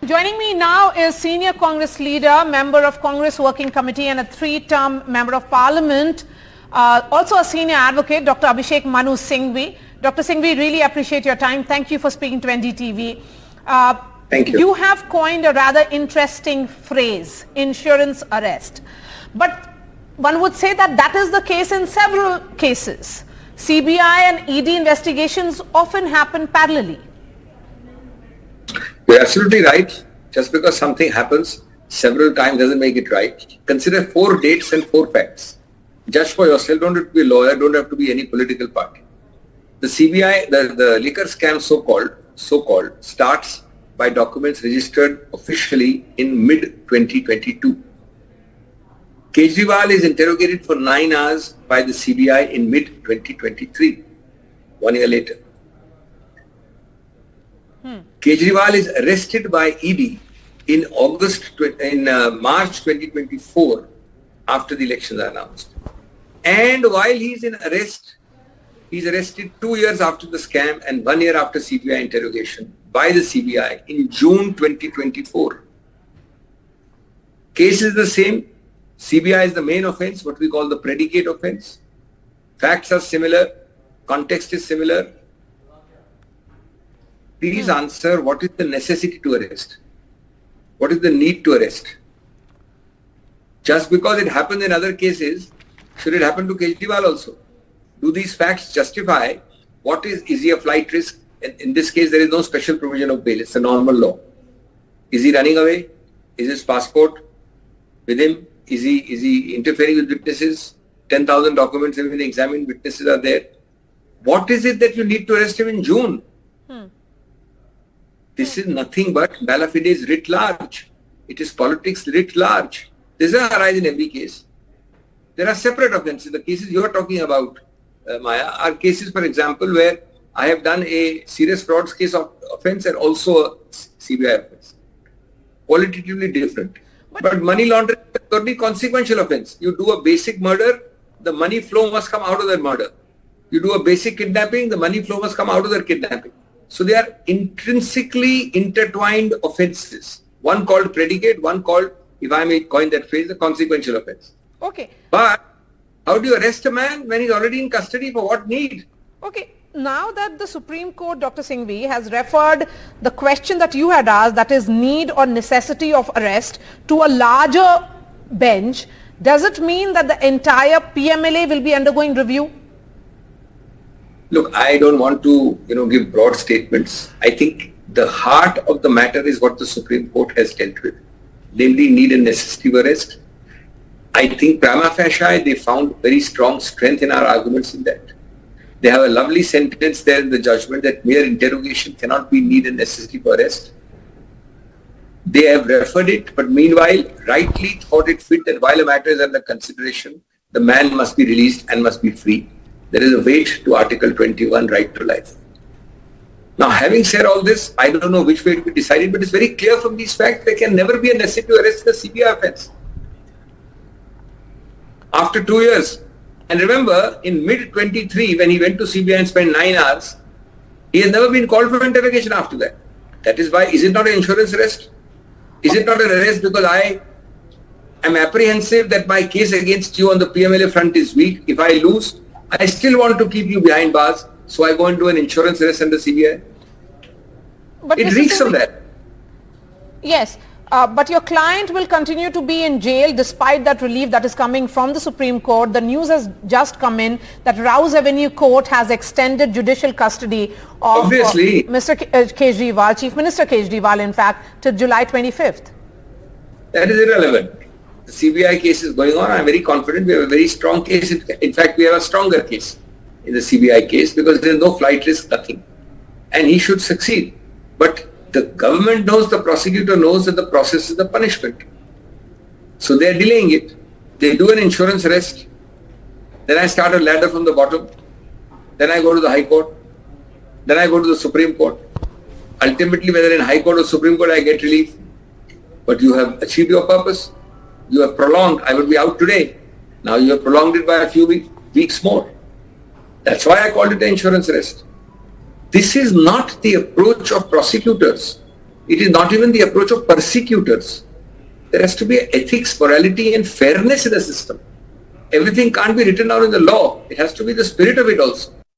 Joining me now is senior Congress leader, member of Congress Working Committee and a 3-term member of Parliament, also a senior advocate, Dr. Abhishek Manu Singhvi. Dr. Singhvi, really appreciate your time. Thank you for speaking to NDTV. Thank you. You have coined a rather interesting phrase, insurance arrest. But one would say that that is the case in several cases. CBI and ED investigations often happen parallelly. You're absolutely right. Just because something happens several times doesn't make it right. Consider 4 dates and 4 facts. Judge for yourself, don't have to be a lawyer, don't have to be any political party. The CBI, the liquor scam so-called, starts by documents registered officially in mid-2022. Kejriwal is interrogated for 9 hours by the CBI in mid-2023, 1 year later. Kejriwal is arrested by ED in March 2024 after the elections are announced. And while he's in arrest, he's arrested 2 years after the scam and 1 year after CBI interrogation by the CBI in June 2024. Case is the same. CBI is the main offense, what we call the predicate offense. Facts are similar. Context is similar. Please answer, what is the necessity to arrest? What is the need to arrest? Just because it happened in other cases, should it happen to Kejriwal also? Do these facts justify is he a flight risk? In this case, there is no special provision of bail. It's a normal law. Is he running away? Is his passport with him? Is he interfering with witnesses? 10,000 documents have been examined. Witnesses are there. What is it that you need to arrest him in June? This is nothing but malafides writ large. It is politics writ large. This doesn't arise in every case. There are separate offences. The cases you are talking about, Maya, are cases, for example, where I have done a serious frauds case of offence and also a CBI offence. Qualitatively different. But money laundering is a totally consequential offence. You do a basic murder, the money flow must come out of that murder. You do a basic kidnapping, the money flow must come out of that kidnapping. So they are intrinsically intertwined offences. One called predicate, one called, if I may coin that phrase, a consequential offence. Okay. But how do you arrest a man when he's already in custody? For what need? Okay. Now that the Supreme Court, Dr. Singhvi, has referred the question that you had asked, that is need or necessity of arrest, to a larger bench, does it mean that the entire PMLA will be undergoing review? Look, I don't want to, give broad statements. I think the heart of the matter is what the Supreme Court has dealt with, namely need and necessity of arrest. I think prima facie they found very strong strength in our arguments in that. They have a lovely sentence there in the judgment that mere interrogation cannot be need and necessity for arrest. They have referred it, but meanwhile rightly thought it fit that while a matter is under consideration, the man must be released and must be free. There is a weight to Article 21, right to life. Now, having said all this, I don't know which way to be decided, but it's very clear from these facts there can never be a necessity to arrest the CBI offence. After 2 years, and remember, in mid-23, when he went to CBI and spent 9 hours, he has never been called for interrogation after that. That is why, is it not an insurance arrest? Is it not an arrest because I am apprehensive that my case against you on the PMLA front is weak? If I lose, I still want to keep you behind bars, so I go and do an insurance arrest under CBI. But it reeks of that. Yes, but your client will continue to be in jail despite that relief that is coming from the Supreme Court. The news has just come in that Rouse Avenue Court has extended judicial custody of Mr. Kejriwal, Chief Minister Kejriwal, in fact, to July 25th. That is irrelevant. The CBI case is going on. I'm very confident we have a very strong case. In fact, we have a stronger case in the CBI case because there is no flight risk, nothing. And he should succeed. But the government knows, the prosecutor knows that the process is the punishment. So they are delaying it. They do an insurance arrest. Then I start a ladder from the bottom. Then I go to the High Court. Then I go to the Supreme Court. Ultimately, whether in High Court or Supreme Court, I get relief. But you have achieved your purpose. You have prolonged. I would be out today. Now you have prolonged it by a few weeks more. That's why I called it an insurance arrest. This is not the approach of prosecutors. It is not even the approach of persecutors. There has to be ethics, morality and fairness in the system. Everything can't be written down in the law. It has to be the spirit of it also.